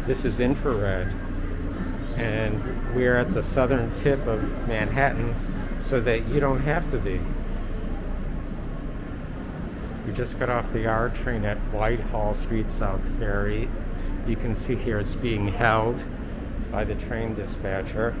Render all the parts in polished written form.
This is infrared, and we're at the southern tip of Manhattan so that you don't have to be. We just got off the R train at Whitehall Street, South Ferry. You can see here it's being held by the train dispatcher.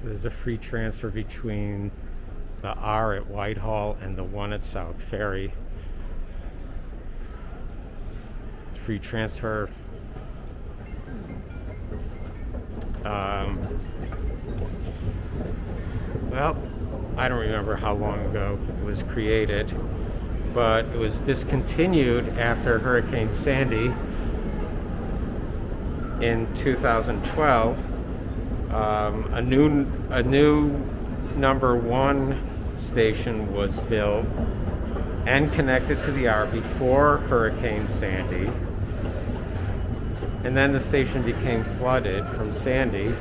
There's a free transfer between the R at Whitehall and the 1 at South Ferry. Free transfer. Well, I don't remember how long ago it was created, but it was discontinued after Hurricane Sandy in 2012. A new number 1 station was built and connected to the R before Hurricane Sandy, and then the station became flooded from Sandy,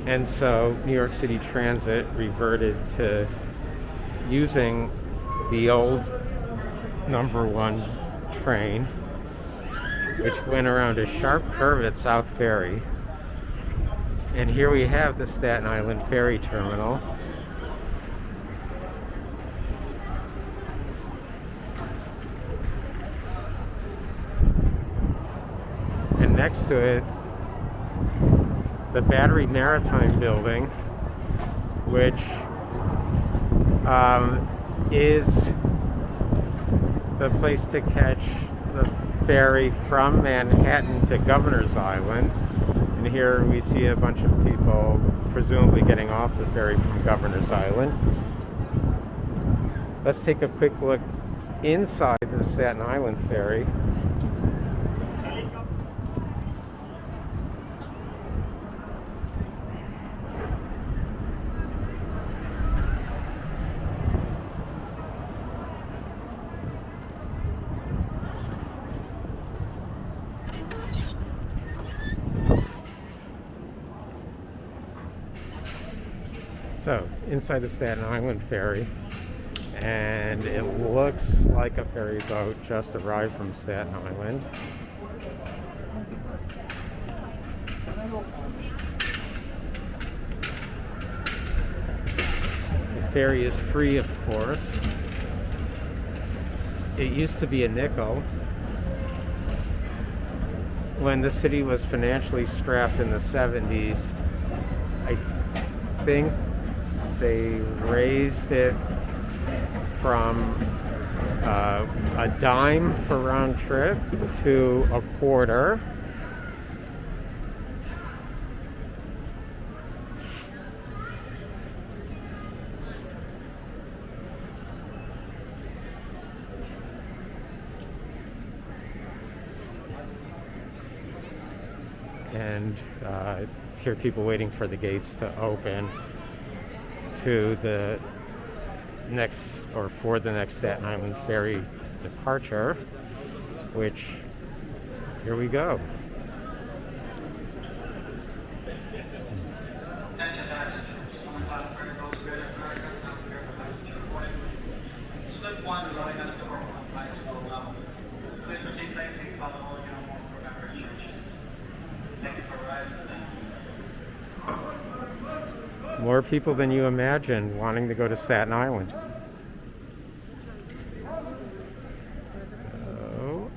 and so New York City Transit reverted to using the old number 1 train, which went around a sharp curve at South Ferry. And here we have the Staten Island Ferry Terminal. And next to it, the Battery Maritime Building, which is the place to catch the ferry from Manhattan to Governor's Island. And here we see a bunch of people presumably getting off the ferry from Governor's Island. Let's take a quick look inside the Staten Island Ferry. So, inside the Staten Island Ferry, and it looks like a ferry boat just arrived from Staten Island. The ferry is free, of course. It used to be a nickel. When the city was financially strapped in the 70s, I think they raised it from a dime for round trip to a quarter. And and hear people waiting for the gates to open to the next, or for the next Staten Island Ferry departure, which, here we go. More people than you imagine wanting to go to Staten Island. Oh.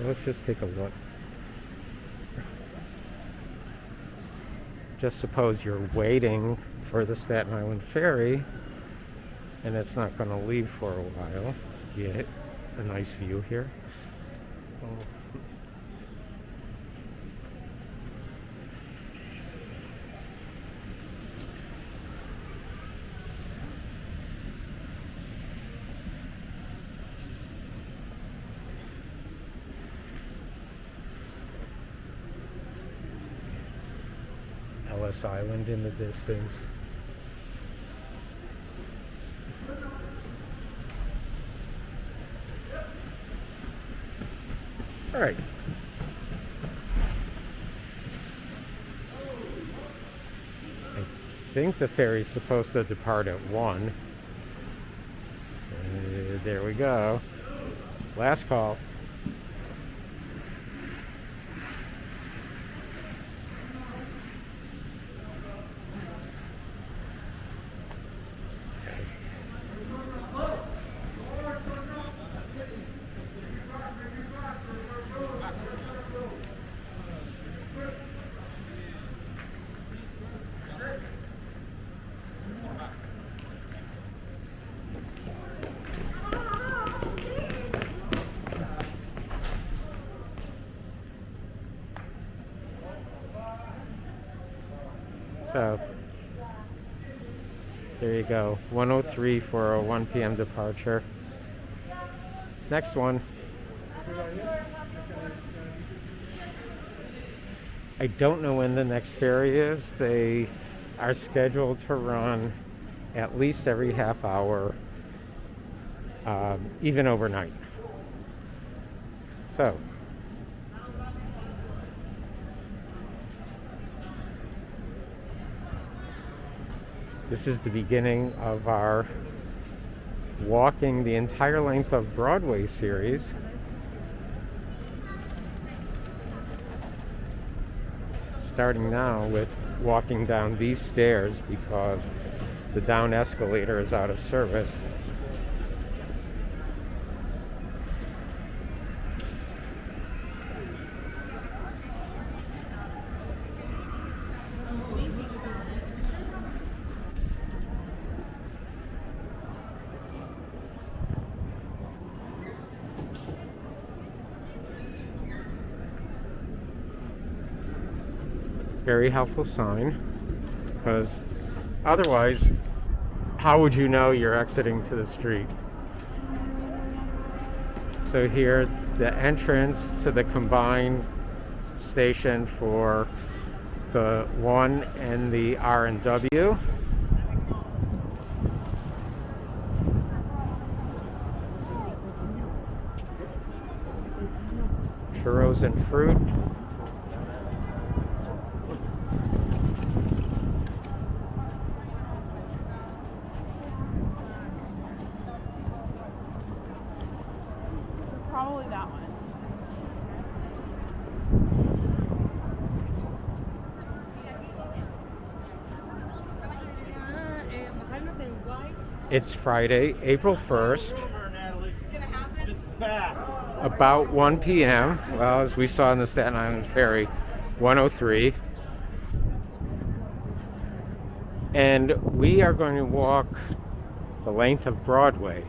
Let's just take a look. Just suppose you're waiting for the Staten Island Ferry and it's not going to leave for a while. You get a nice view here. Oh. Ellis Island in the distance. All right. I think the ferry's supposed to depart at 1. There we go. Last call. So, there you go, 1:03 for a 1 p.m. departure. Next one. I don't know when the next ferry is. They are scheduled to run at least every half hour, even overnight. So, this is the beginning of our walking the entire length of Broadway series. Starting now with walking down these stairs because the down escalator is out of service. Very helpful sign, because otherwise, how would you know you're exiting to the street? So here, the entrance to the combined station for the 1 and the R&W. Churros and fruit. Probably that one. It's Friday, April 1st. About 1 p.m. Well, as we saw in the Staten Island Ferry, 1:03. And we are going to walk the length of Broadway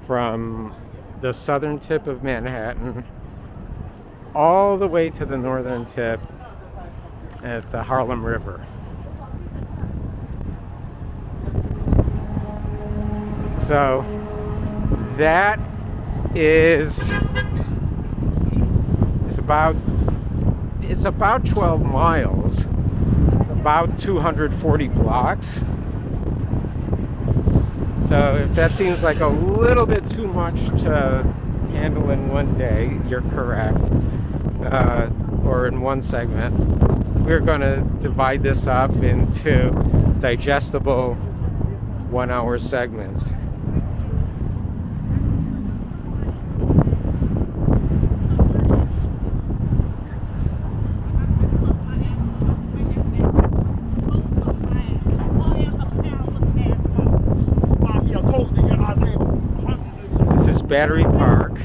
from the southern tip of Manhattan all the way to the northern tip at the Harlem River. So that is, it's about 12 miles, about 240 blocks. So if that seems like a little bit too much to handle in one day, you're correct, or in one segment. We're going to divide this up into digestible 1-hour segments. This is Battery Park.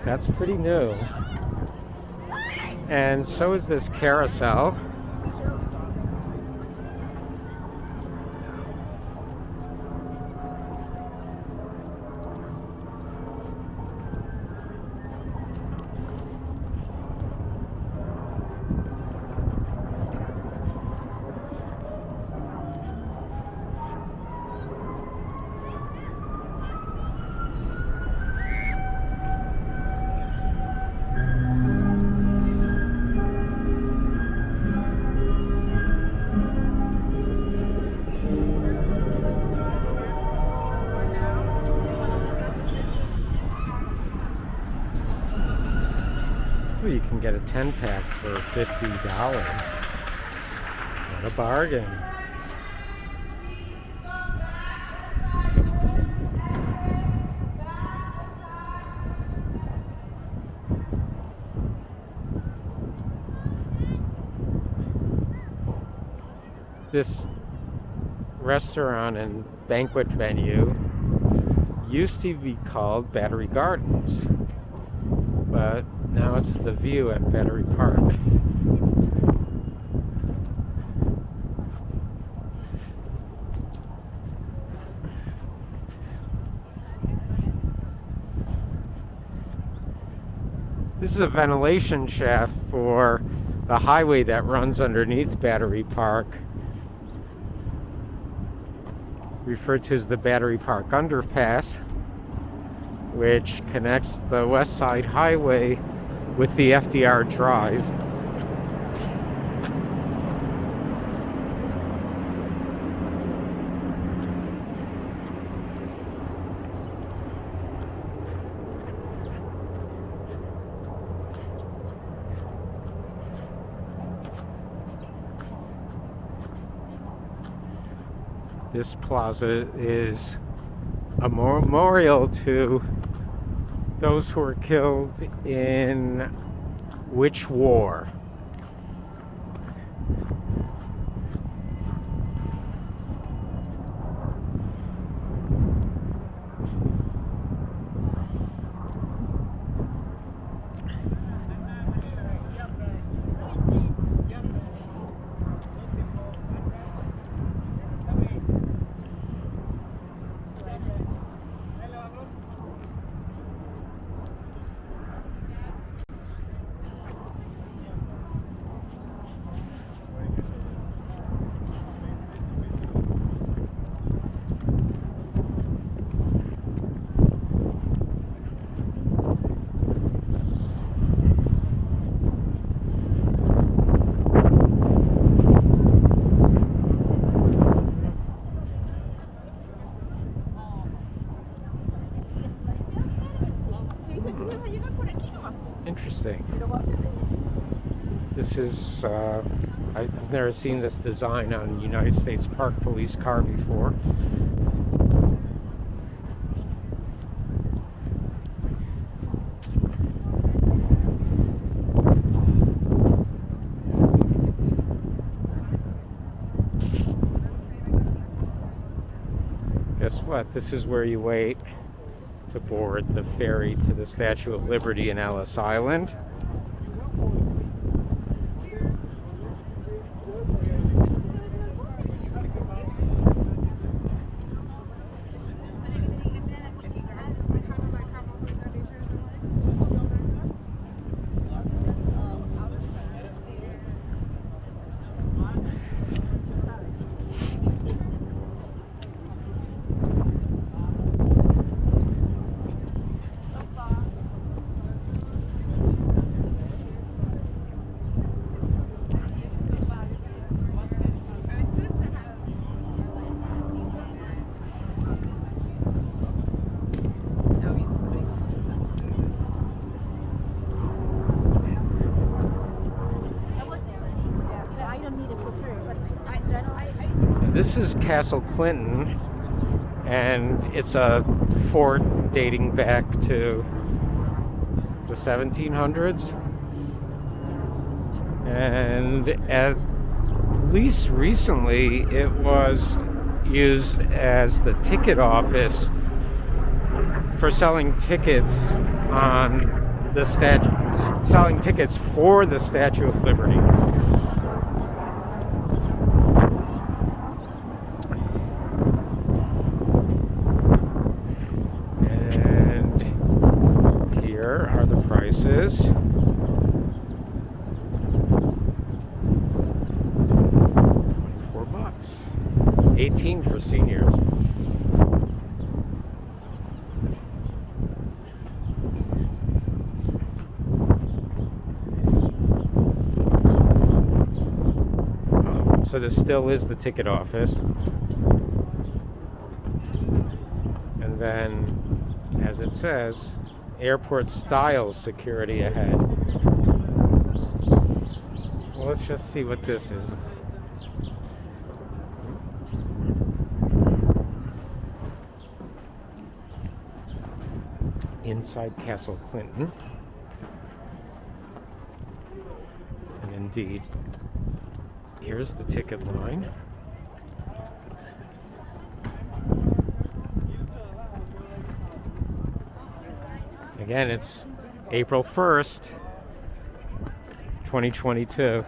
That's pretty new. And so is this carousel. You can get a 10-pack for $50. What a bargain. This restaurant and banquet venue used to be called Battery Gardens, but now it's The View at Battery Park. This is a ventilation shaft for the highway that runs underneath Battery Park, referred to as the Battery Park Underpass, which connects the West Side Highway with the FDR Drive. This plaza is a memorial to those who were killed in which war? This is, I've never seen this design on a United States Park Police car before. Guess what? This is where you wait to board the ferry to the Statue of Liberty in Ellis Island. This is Castle Clinton, and it's a fort dating back to the 1700s. And at least recently, it was used as the ticket office for selling tickets on the selling tickets for the Statue of Liberty. Prices. $24. 18 for seniors. So this still is the ticket office. And then, as it says, airport style security ahead. Well, let's just see what this is. Inside Castle Clinton. And indeed, here's the ticket line. Again, it's April 1st, 2022.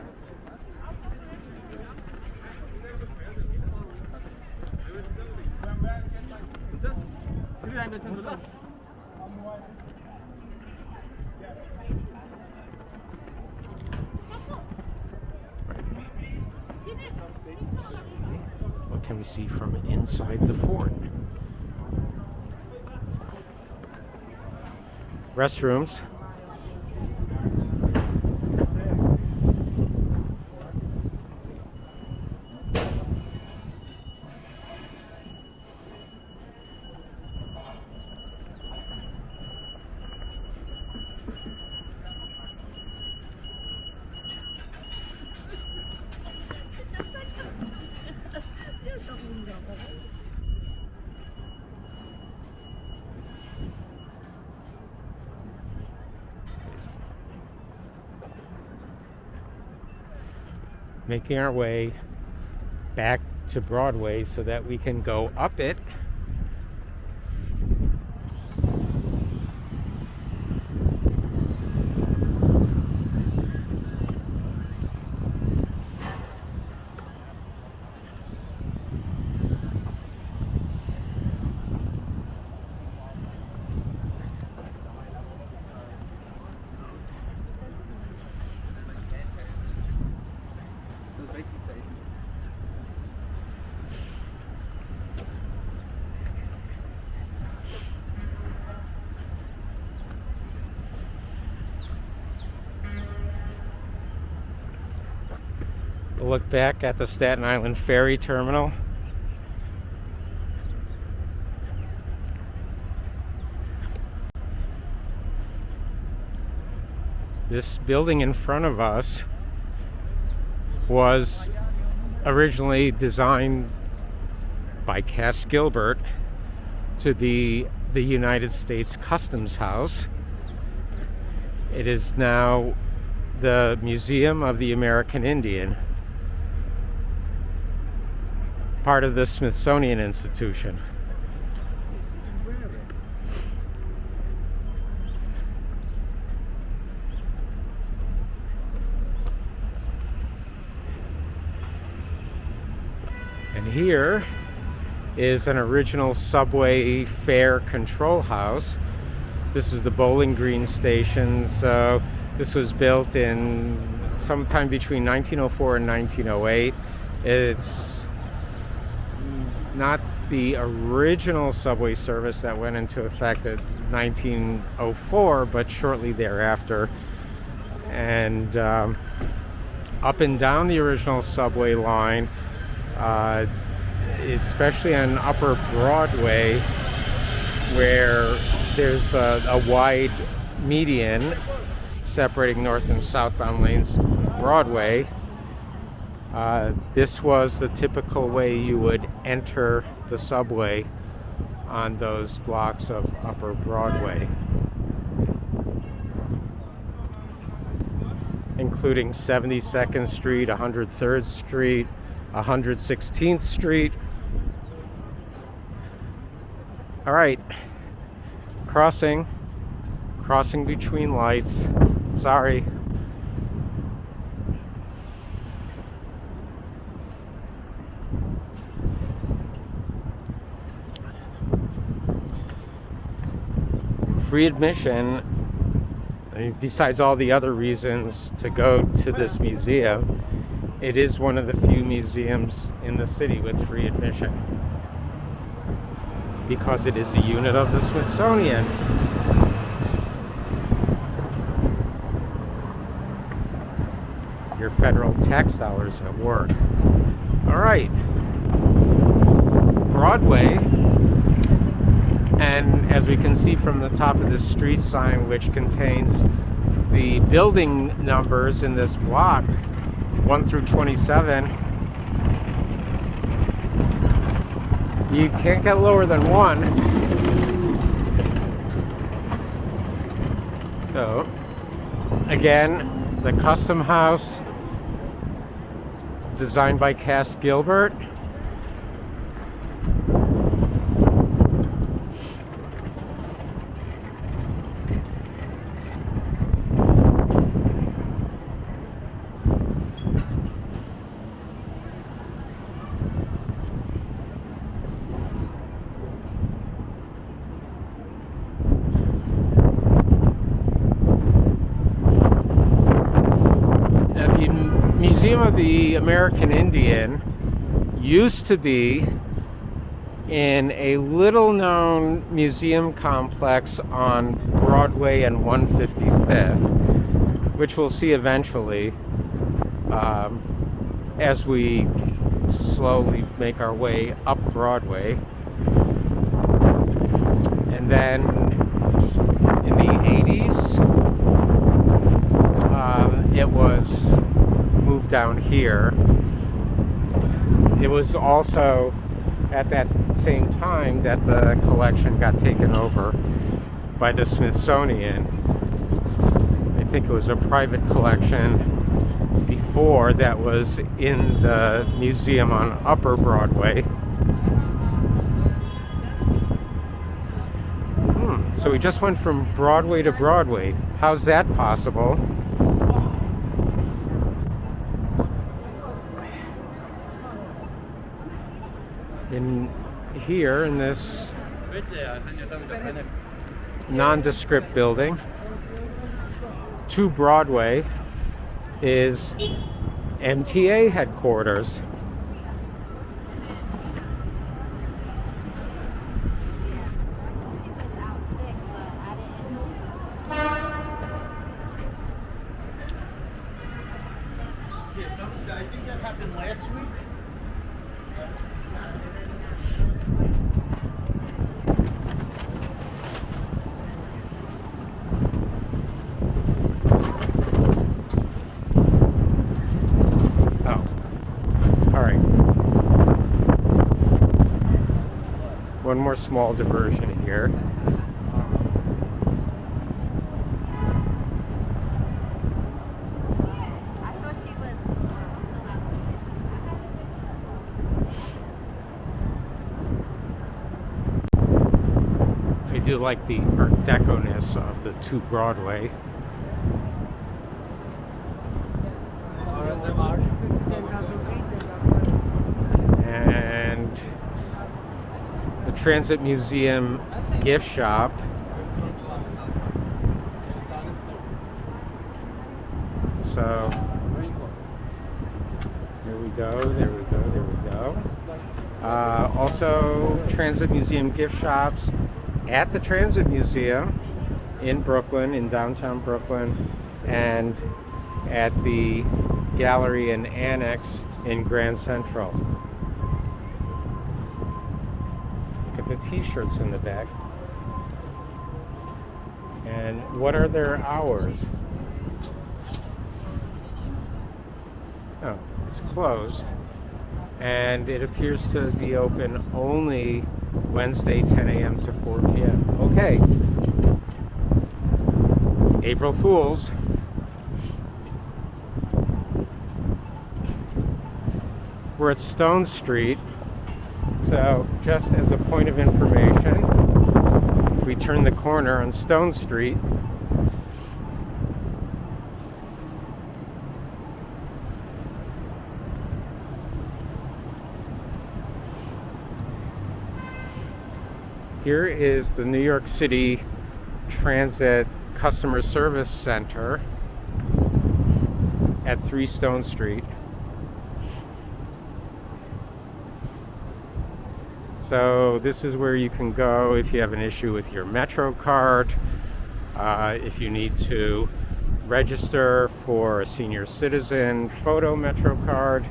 What can we see from inside the fort? Restrooms. Making our way back to Broadway so that we can go up it. Look back at the Staten Island Ferry Terminal. This building in front of us was originally designed by Cass Gilbert to be the United States Customs House. It is now the Museum of the American Indian, part of the Smithsonian Institution. And here is an original subway fare control house. This is the Bowling Green station. So this was built in sometime between 1904 and 1908. It's not the original subway service that went into effect in 1904, but shortly thereafter. And up and down the original subway line, especially on Upper Broadway, where there's a wide median separating north and southbound lanes of Broadway. This was the typical way you would enter the subway on those blocks of Upper Broadway, including 72nd Street, 103rd Street, 116th Street. All right, crossing between lights. Sorry. Free admission, besides all the other reasons to go to this museum, it is one of the few museums in the city with free admission, because it is a unit of the Smithsonian. Your federal tax dollars at work. All right, Broadway. And as we can see from the top of this street sign, which contains the building numbers in this block, 1 through 27, you can't get lower than 1. So, again, the Custom House, designed by Cass Gilbert. Museum of the American Indian used to be in a little known museum complex on Broadway and 155th, which we'll see eventually as we slowly make our way up Broadway. And then in the 80s, it was moved down here. It was also at that same time that the collection got taken over by the Smithsonian. I think it was a private collection before that was in the museum on Upper Broadway. So we just went from Broadway to Broadway. How's that possible? In here, in this nondescript building, to Broadway, is MTA headquarters. I think that happened last week. Oh. One more small diversion here. I do like the Art Deco-ness of the 2 Broadway. And the Transit Museum gift shop. So there we go, there we go, there we go. Also, Transit Museum gift shops at the Transit Museum in Brooklyn, in downtown Brooklyn, and at the Gallery and Annex in Grand Central. Look at the t-shirts in the back. And what are their hours? Oh, it's closed. And it appears to be open only Wednesday, 10 a.m. to 4 p.m. Okay. April Fools. We're at Stone Street. So, just as a point of information, if we turn the corner on Stone Street, here is the New York City Transit Customer Service Center at 3 Stone Street. So this is where you can go if you have an issue with your Metro card, if you need to register for a senior citizen photo Metro card.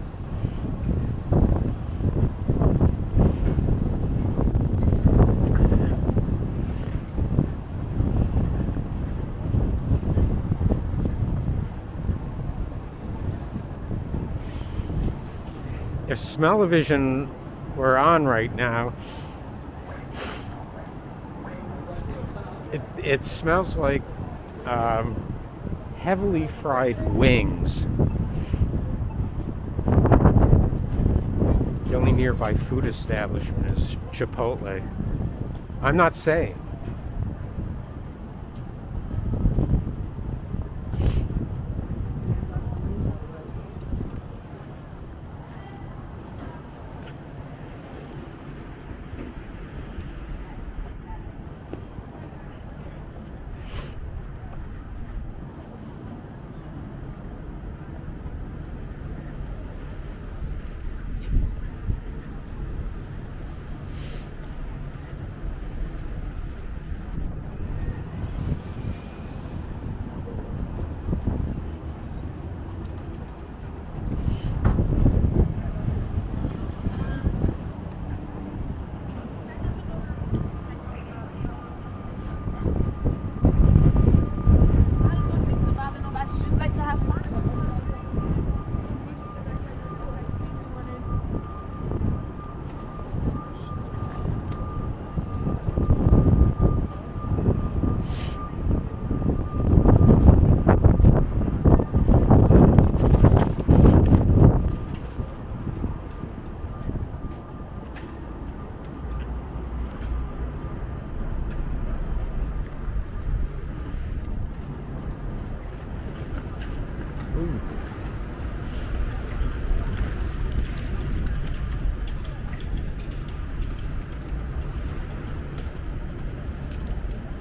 If smell-o-vision were on right now, it smells like heavily fried wings. The only nearby food establishment is Chipotle. I'm not saying.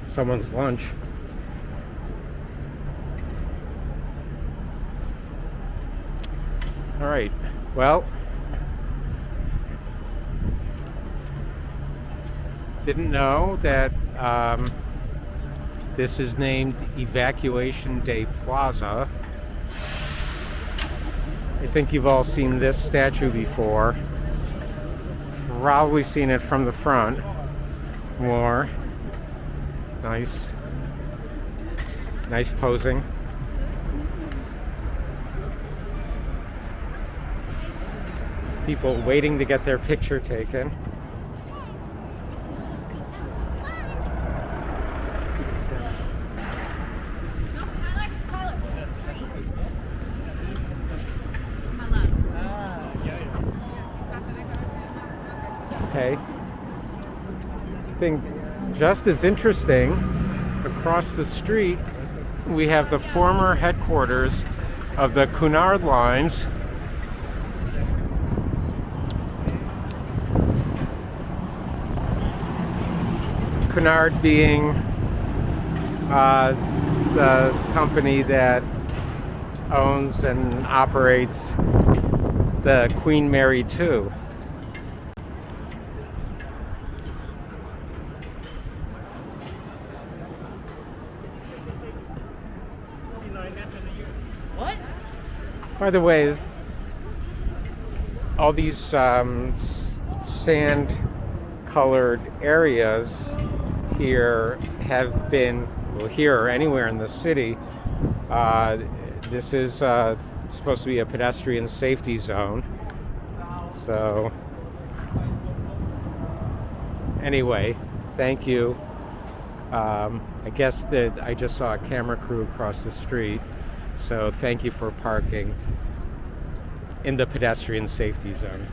Someone's lunch. All right, well, didn't know that this is named Evacuation Day Plaza. I think you've all seen this statue before. Probably seen it from the front more. Nice posing. People waiting to get their picture taken. Okay. I think just as interesting, across the street, we have the former headquarters of the Cunard Lines. Cunard being the company that owns and operates the Queen Mary 2. What? By the way, all these sand-colored areas here have been, well, here or anywhere in the city, this is supposed to be a pedestrian safety zone. So, anyway, thank you. I guess that I just saw a camera crew across the street, so thank you for parking in the pedestrian safety zone.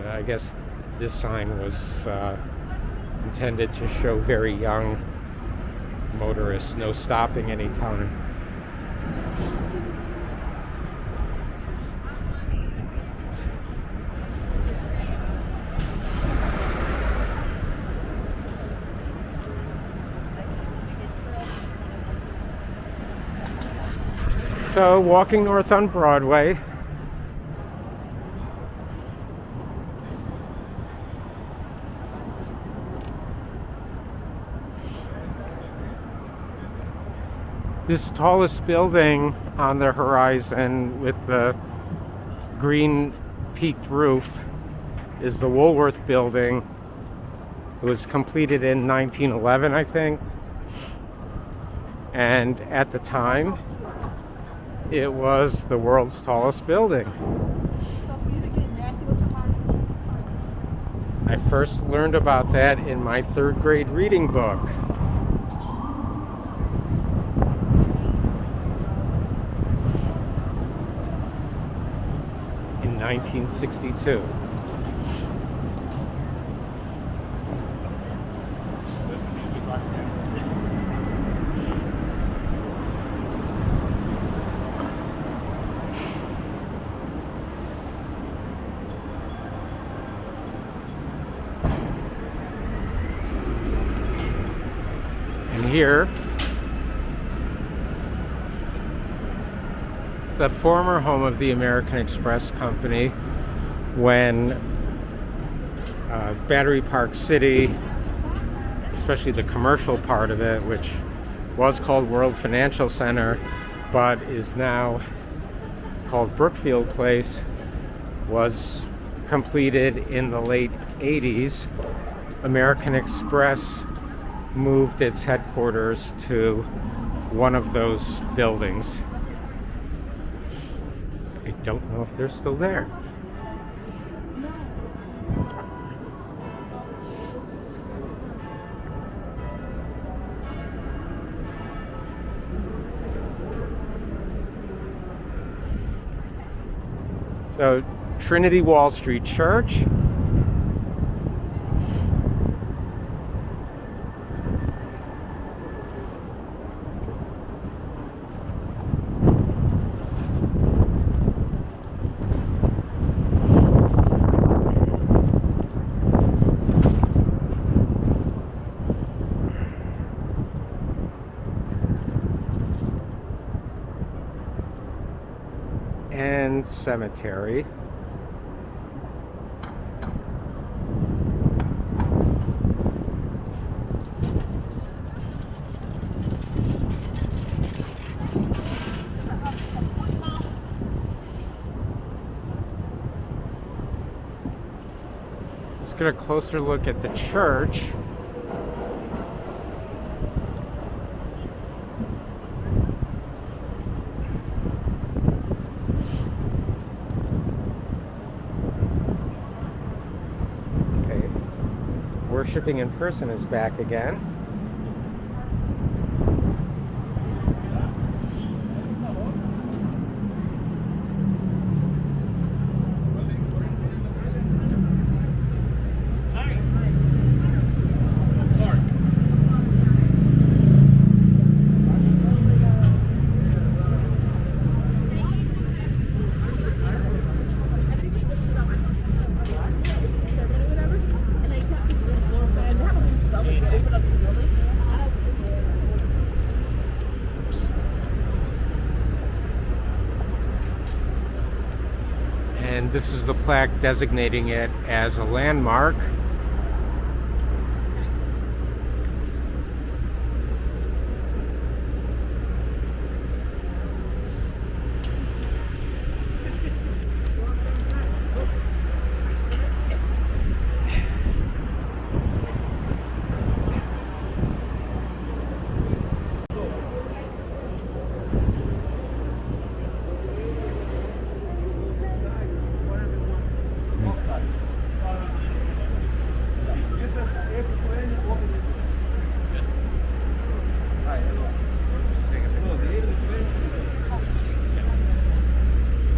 I guess this sign was intended to show very young motorists no stopping anytime. So, walking north on Broadway. This tallest building on the horizon with the green peaked roof is the Woolworth building. It was completed in 1911, I think. And at the time, it was the world's tallest building. I first learned about that in my 3rd grade reading book. In 1962. And here, the former home of the American Express Company, when Battery Park City, especially the commercial part of it, which was called World Financial Center, but is now called Brookfield Place, was completed in the late 80s. American Express moved its headquarters to one of those buildings. I don't know if they're still there. So, Trinity Wall Street Church. And cemetery. Let's get a closer look at the church. Worshipping in person is back again. And this is the plaque designating it as a landmark.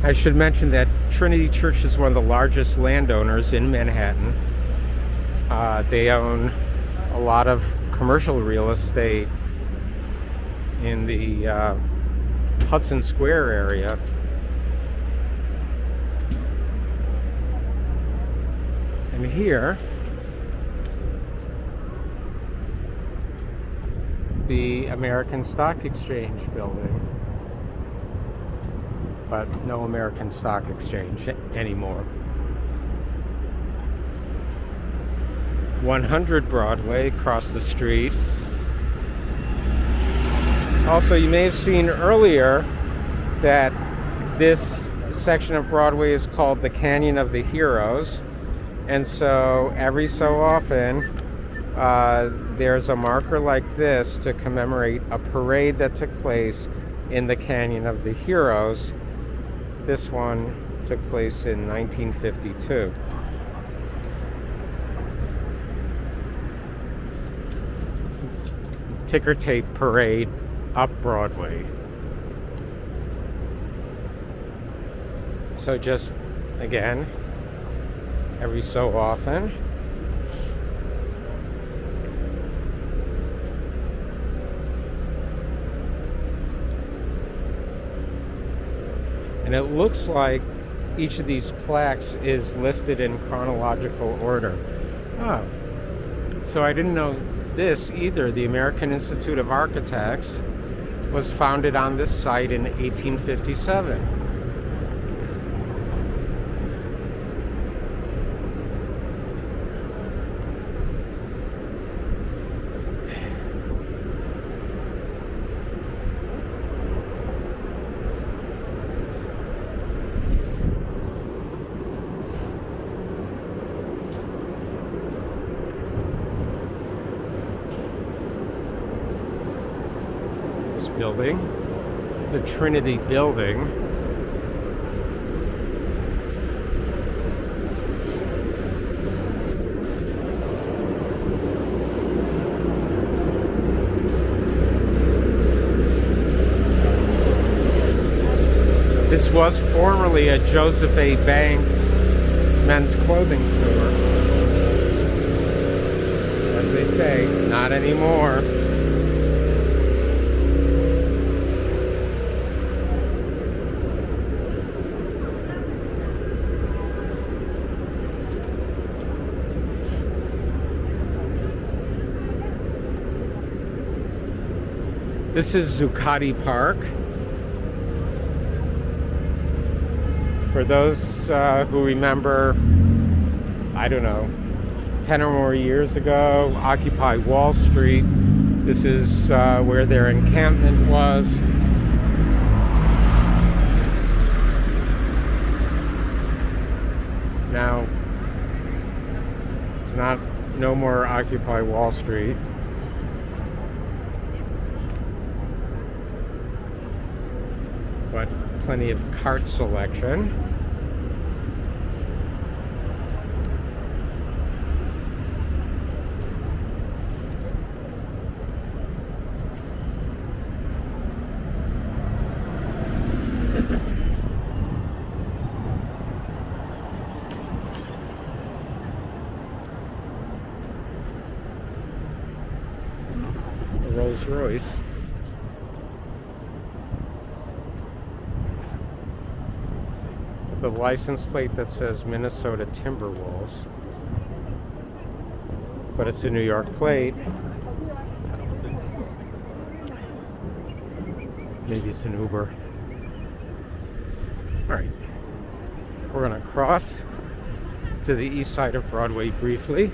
I should mention that Trinity Church is one of the largest landowners in Manhattan. They own a lot of commercial real estate in the Hudson Square area. And here, the American Stock Exchange building. But no American Stock Exchange anymore. 100 Broadway across the street. Also, you may have seen earlier that this section of Broadway is called the Canyon of the Heroes. And so every so often, there's a marker like this to commemorate a parade that took place in the Canyon of the Heroes. This one took place in 1952. Ticker tape parade up Broadway. So just, again, every so often, and it looks like each of these plaques is listed in chronological order. Oh, so I didn't know this either. The American Institute of Architects was founded on this site in 1857. Building, the Trinity building. This was formerly a Joseph A. Banks men's clothing store. As they say, not anymore. This is Zuccotti Park. For those who remember, I don't know, 10 or more years ago, Occupy Wall Street. This is where their encampment was. Now, it's no more Occupy Wall Street. But plenty of cart selection. Rolls Royce. The license plate that says Minnesota Timberwolves, but it's a New York plate. Maybe it's an Uber. All right. We're going to cross to the east side of Broadway briefly.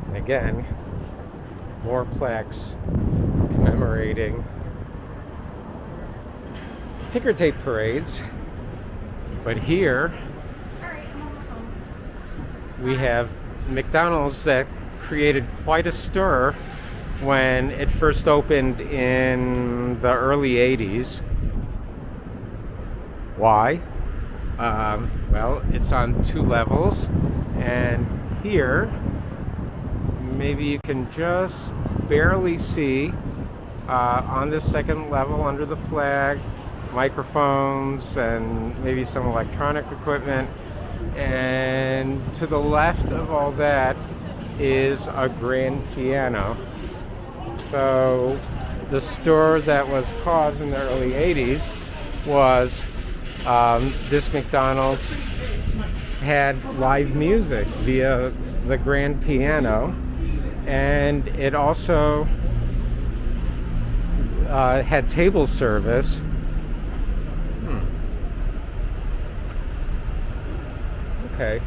And again, more plaques commemorating ticker tape parades. But here we have McDonald's that created quite a stir when it first opened in the early 80s. Why? Well, it's on 2 levels, and here maybe you can just barely see on the second level under the flag microphones and maybe some electronic equipment, and to the left of all that is a grand piano. So the stir that was caused in the early 80s was this McDonald's had live music via the grand piano, and it also had table service. Okay.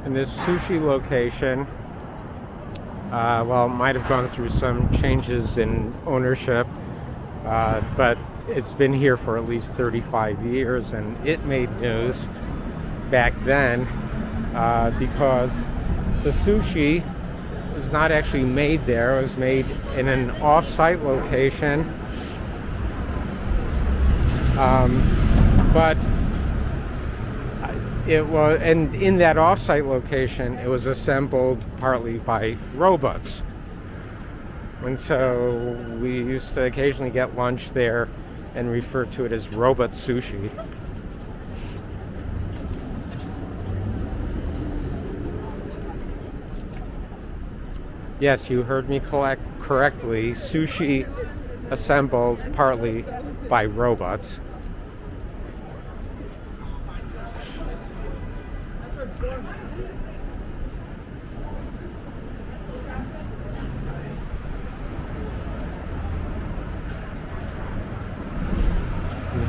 And this sushi location, well, it might have gone through some changes in ownership, but it's been here for at least 35 years, and it made news back then because the sushi was not actually made there. It was made in an off-site location, but it was, and in that off-site location, it was assembled partly by robots. And so we used to occasionally get lunch there and refer to it as robot sushi. Yes, you heard me correctly. Sushi assembled partly by robots.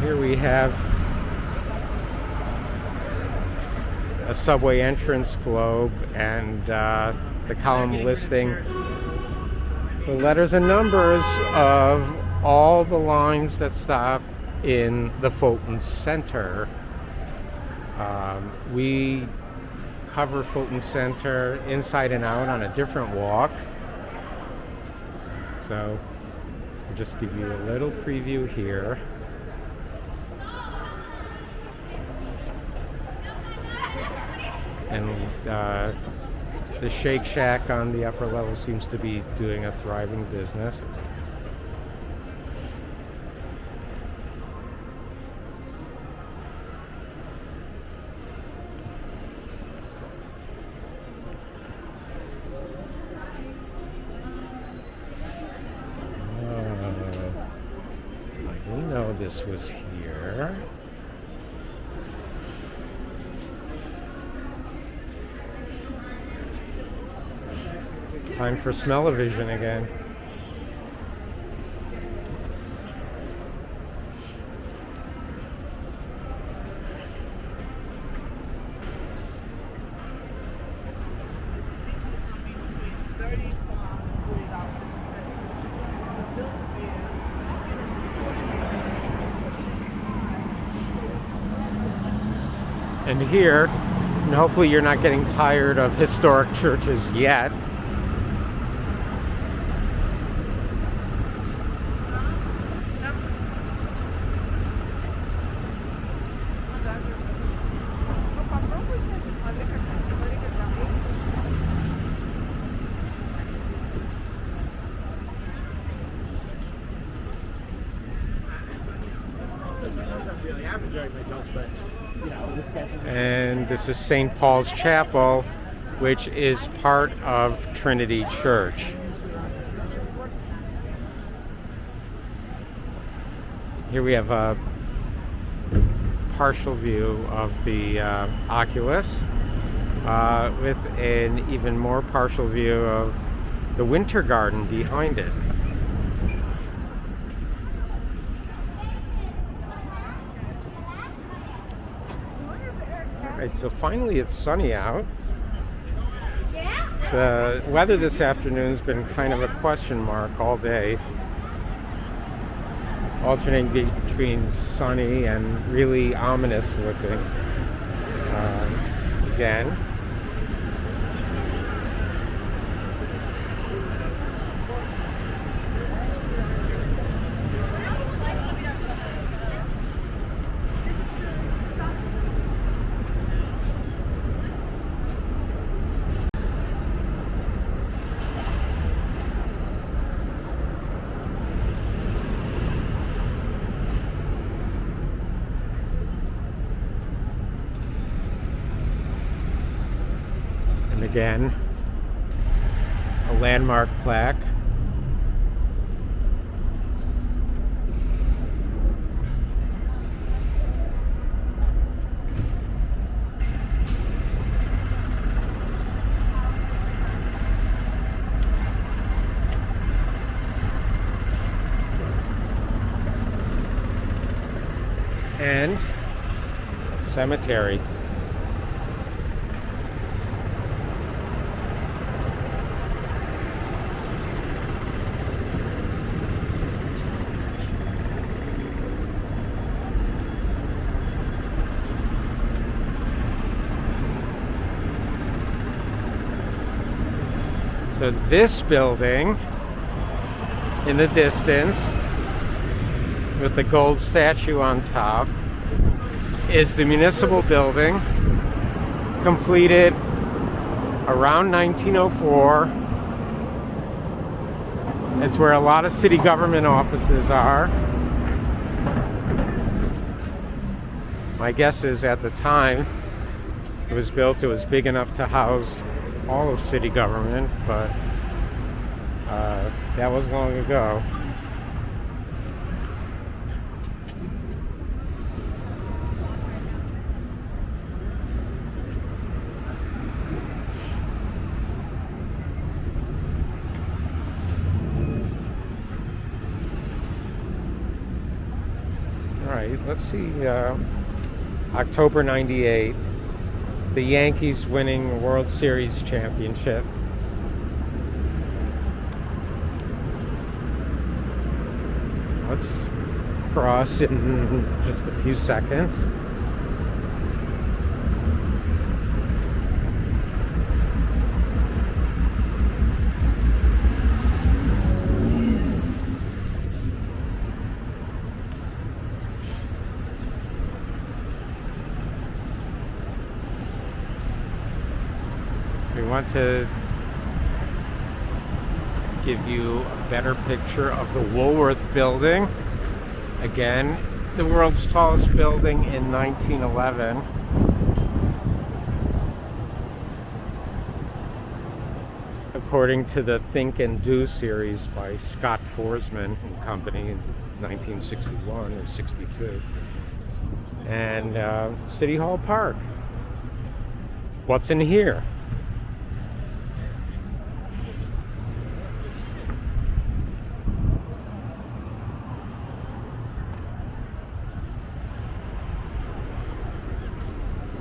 Here we have a subway entrance globe and the column listing the letters and numbers of all the lines that stop in the Fulton Center. We cover Fulton Center inside and out on a different walk. So I'll just give you a little preview here. And the Shake Shack on the upper level seems to be doing a thriving business. I know this was here. Time for smell-o-vision again. And here, and hopefully you're not getting tired of historic churches yet. really am enjoying myself, but just getting. And this is St. Paul's Chapel, which is part of Trinity Church. Here we have a partial view of the Oculus, with an even more partial view of the Winter Garden behind it. Alright, so finally it's sunny out. The weather this afternoon has been kind of a question mark all day, alternating between sunny and really ominous looking. Again. Again, a landmark plaque. And cemetery. So this building in the distance with the gold statue on top is the municipal building, completed around 1904. It's where a lot of city government offices are. My guess is at the time it was built, it was big enough to house all of city government, but that was long ago. All right, let's see. October '98. The Yankees winning the World Series championship. Let's cross in just a few seconds. We want to give you a better picture of the Woolworth building. Again, the world's tallest building in 1911. According to the Think and Do series by Scott Forsman and Company in 1961 or 62. And City Hall Park. What's in here?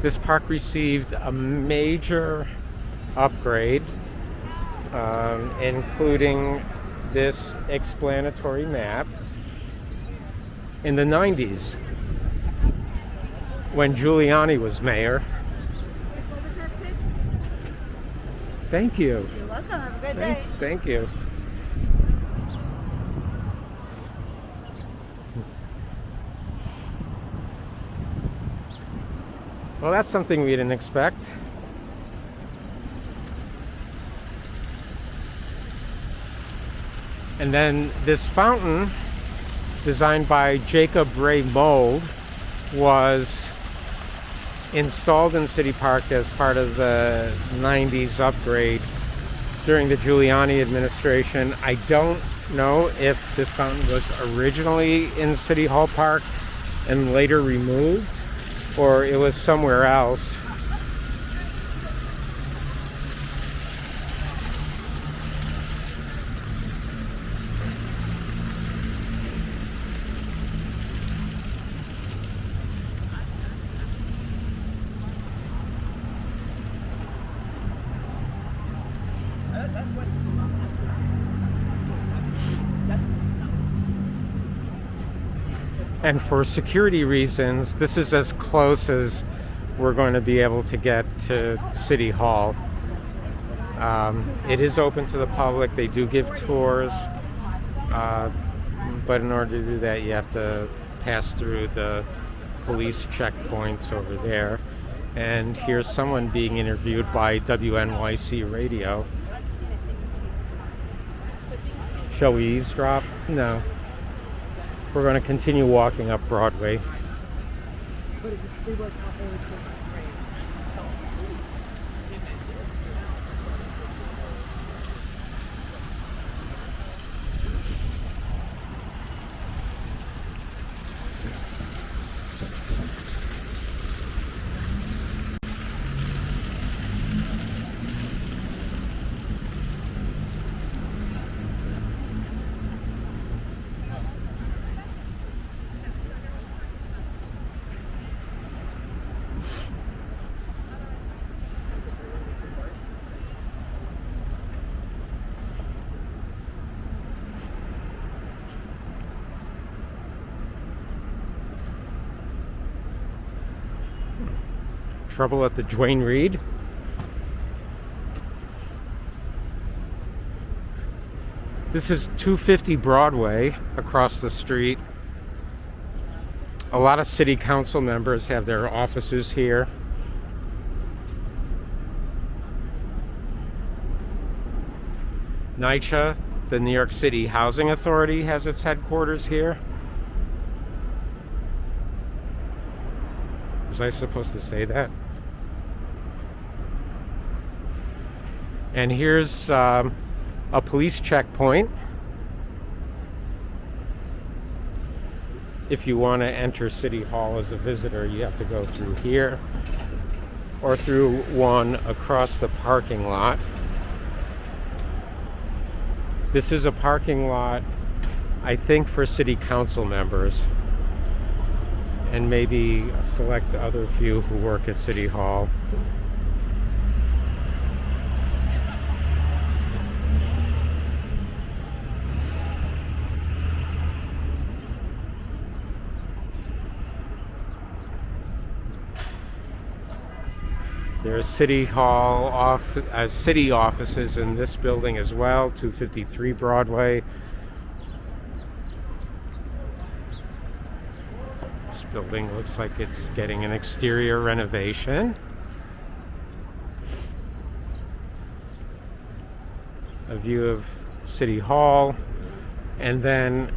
This park received a major upgrade, including this explanatory map in the 90s when Giuliani was mayor. Thank you. You're welcome. Have a good day. Thank you. Well, that's something we didn't expect. And then this fountain, designed by Jacob Ray Mold, was installed in City Park as part of the 90s upgrade during the Giuliani administration. I don't know if this fountain was originally in City Hall Park and later removed, or it was somewhere else. And for security reasons, this is as close as we're going to be able to get to City Hall. It is open to the public. They do give tours. But in order to do that, you have to pass through the police checkpoints over there. And here's someone being interviewed by WNYC Radio. Shall we eavesdrop? No. We're going to continue walking up Broadway. Trouble at the Duane Reade. This is 250 Broadway across the street. A lot of city council members have their offices here. NYCHA, the New York City Housing Authority, has its headquarters here. Was I supposed to say that? And here's a police checkpoint. If you want to enter City Hall as a visitor, you have to go through here or through one across the parking lot. This is a parking lot, I think, for city council members and maybe a select other few who work at City Hall. There's City Hall city offices in this building as well, 253 Broadway. This building looks like it's getting an exterior renovation. A view of City Hall, and then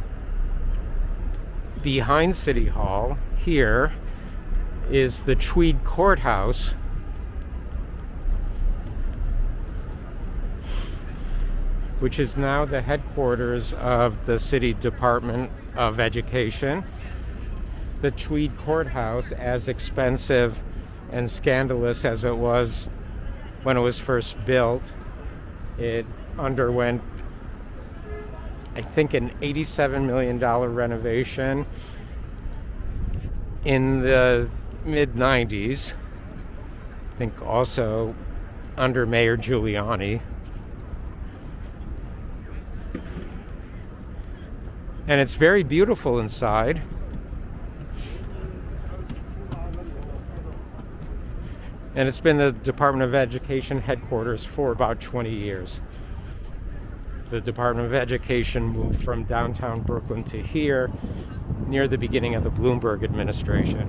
behind City Hall here is the Tweed Courthouse, which is now the headquarters of the City Department of Education. The Tweed Courthouse, as expensive and scandalous as it was when it was first built, it underwent, I think, an $87 million renovation in the mid-90s. I think also under Mayor Giuliani. And it's very beautiful inside. And it's been the Department of Education headquarters for about 20 years. The Department of Education moved from downtown Brooklyn to here near the beginning of the Bloomberg administration.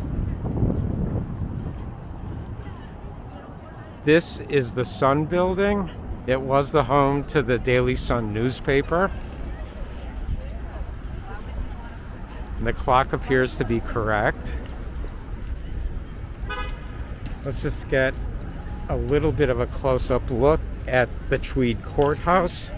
This is the Sun building. It was the home to the Daily Sun newspaper. And the clock appears to be correct. Let's just get a little bit of a close-up look at the Tweed Courthouse.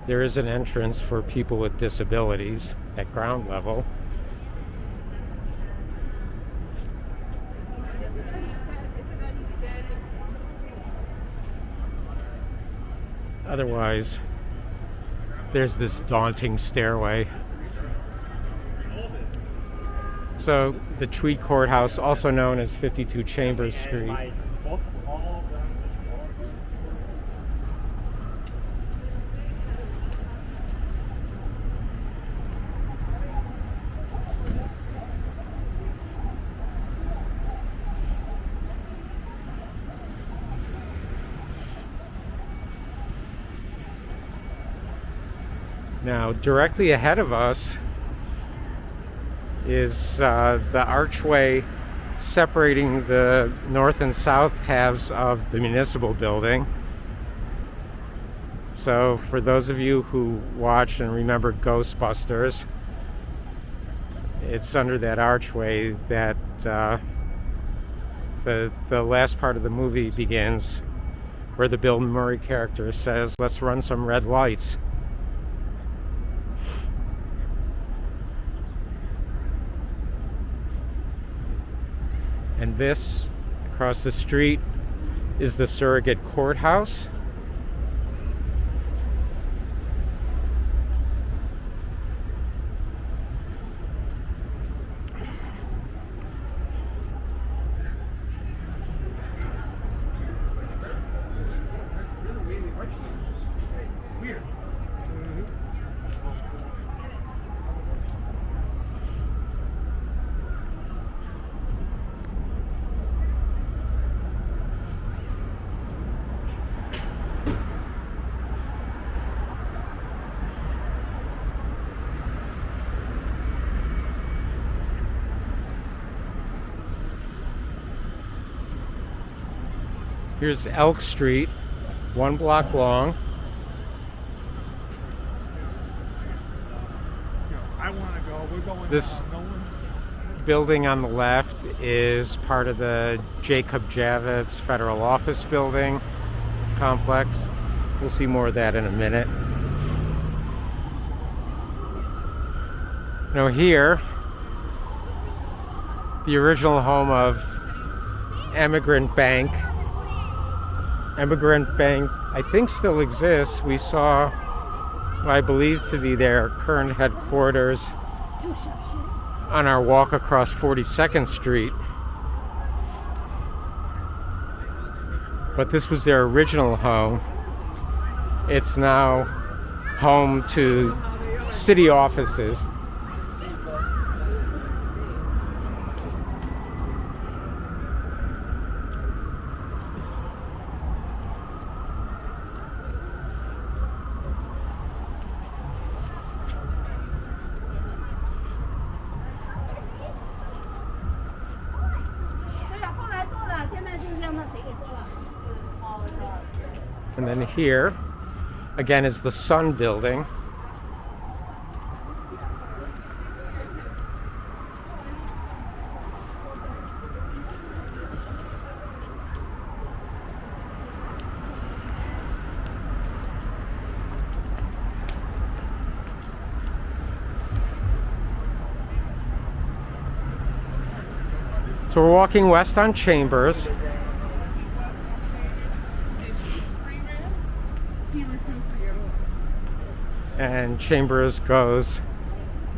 There is an entrance for people with disabilities at ground level. Otherwise, there's this daunting stairway. So the Tweed Courthouse, also known as 52 Chambers Street, now, directly ahead of us is the archway separating the north and south halves of the municipal building. So, for those of you who watched and remember Ghostbusters, it's under that archway that the last part of the movie begins, where the Bill Murray character says, "Let's run some red lights." And this, across the street, is the surrogate courthouse. Here's Elk Street, 1 block long. I want to go. We're going. This building on the left is part of the Jacob Javits Federal Office Building complex. We'll see more of that in a minute. Now here, the original home of Emigrant Bank. Emigrant Bank, I think, still exists. We saw what I believe to be their current headquarters on our walk across 42nd Street. But this was their original home. It's now home to city offices. And then here, again, is the Sun Building. So we're walking west on Chambers. And Chambers goes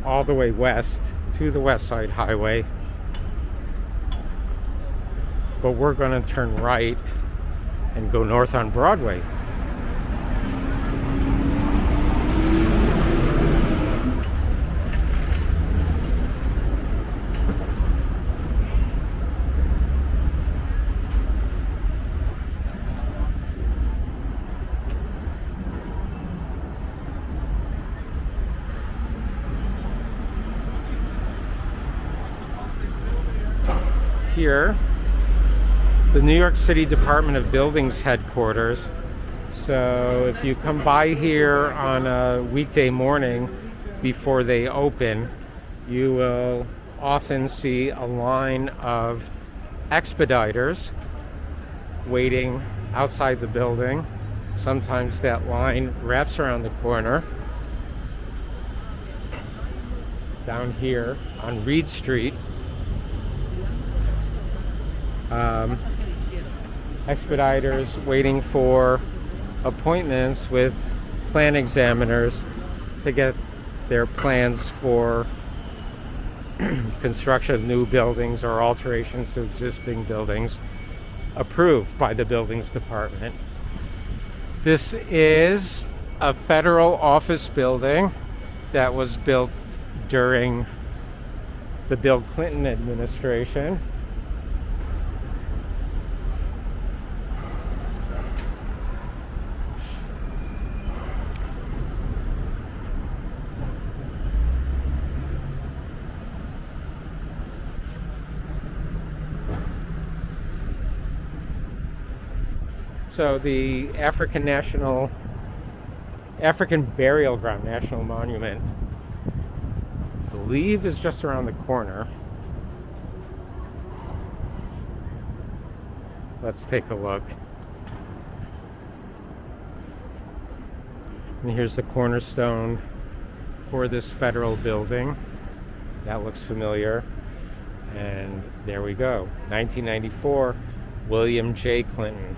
all the way west to the West Side Highway. But we're going to turn right and go north on Broadway. here, the New York City Department of Buildings headquarters. So if you come by here on a weekday morning before they open, you will often see a line of expediters waiting outside the building. Sometimes that line wraps around the corner. Down here on Reed Street, expediters waiting for appointments with plan examiners to get their plans for construction of new buildings or alterations to existing buildings approved by the buildings department. This is a federal office building that was built during the Bill Clinton administration. So the African Burial Ground National Monument, I believe, is just around the corner. Let's take a look. And here's the cornerstone for this federal building. That looks familiar. And there we go. 1994, William J. Clinton.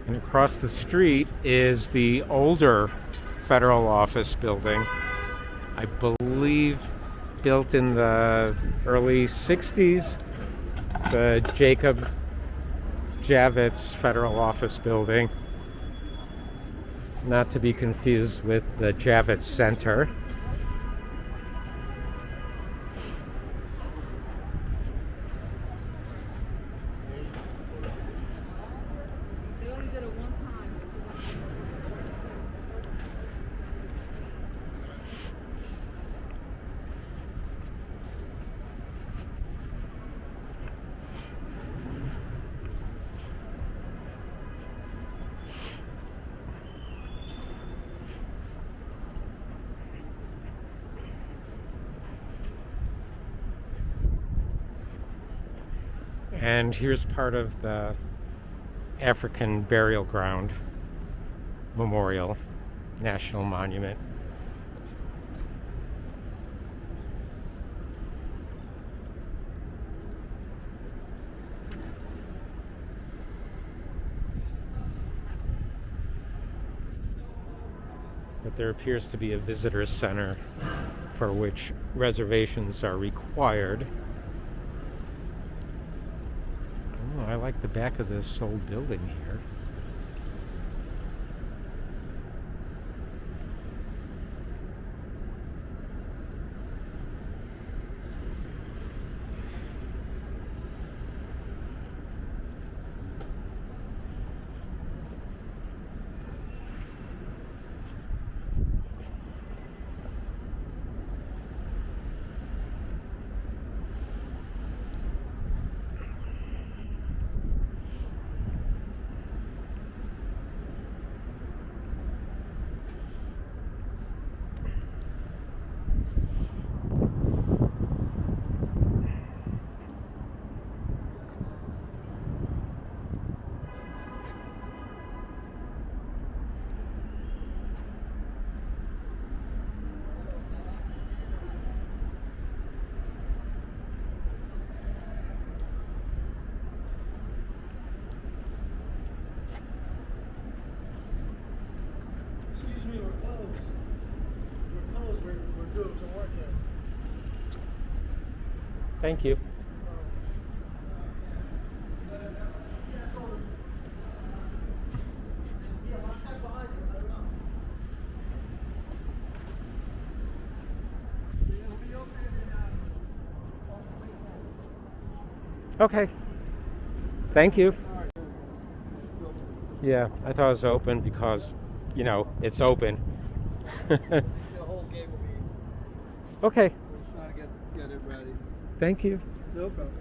And across the street is the older federal office building, I believe built in the early 60s, the Jacob Javits Federal Office Building, not to be confused with the Javits Center. And here's part of the African Burial Ground Memorial National Monument. But there appears to be a visitor center for which reservations are required. Oh, I like the back of this old building here. Thank you. Okay. Thank you. Yeah, I thought it was open because you know, it's open. The whole gate will be. Okay, We're just trying to get it ready. thank you. No problem.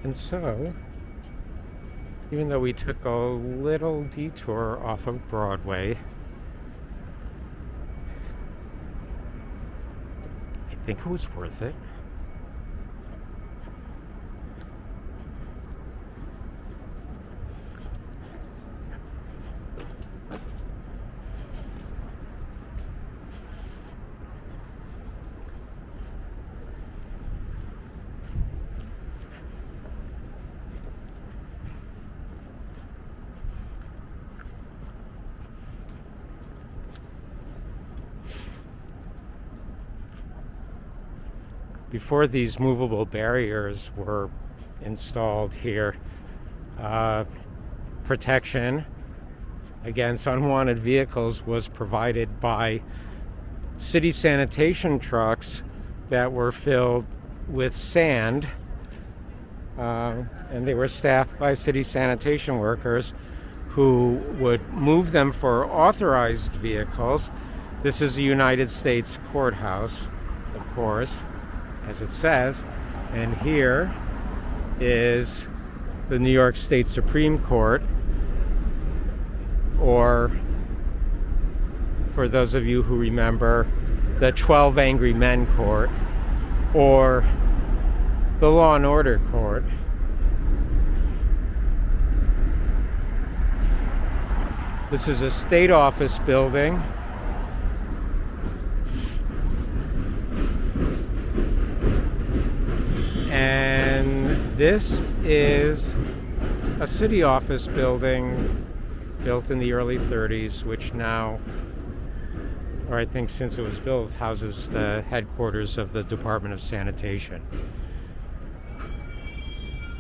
And so, even though we took a little detour off of Broadway, I think it was worth it. Before these movable barriers were installed here, protection against unwanted vehicles was provided by city sanitation trucks that were filled with sand, and they were staffed by city sanitation workers who would move them for authorized vehicles. This is a United States courthouse, of course, as it says, and here is the New York State Supreme Court, or for those of you who remember, the 12 Angry Men Court, or the Law and Order Court. This is a state office building. And this is a city office building built in the early 30s, which now, or I think since it was built, houses the headquarters of the Department of Sanitation.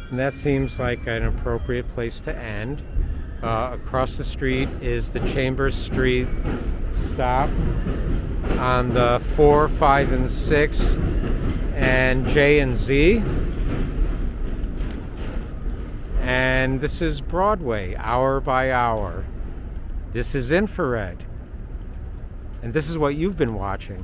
And that seems like an appropriate place to end. Across the street is the Chambers Street stop on the 4, 5, and 6 and J and Z. And this is Broadway, hour by hour. This is infrared. And this is what you've been watching.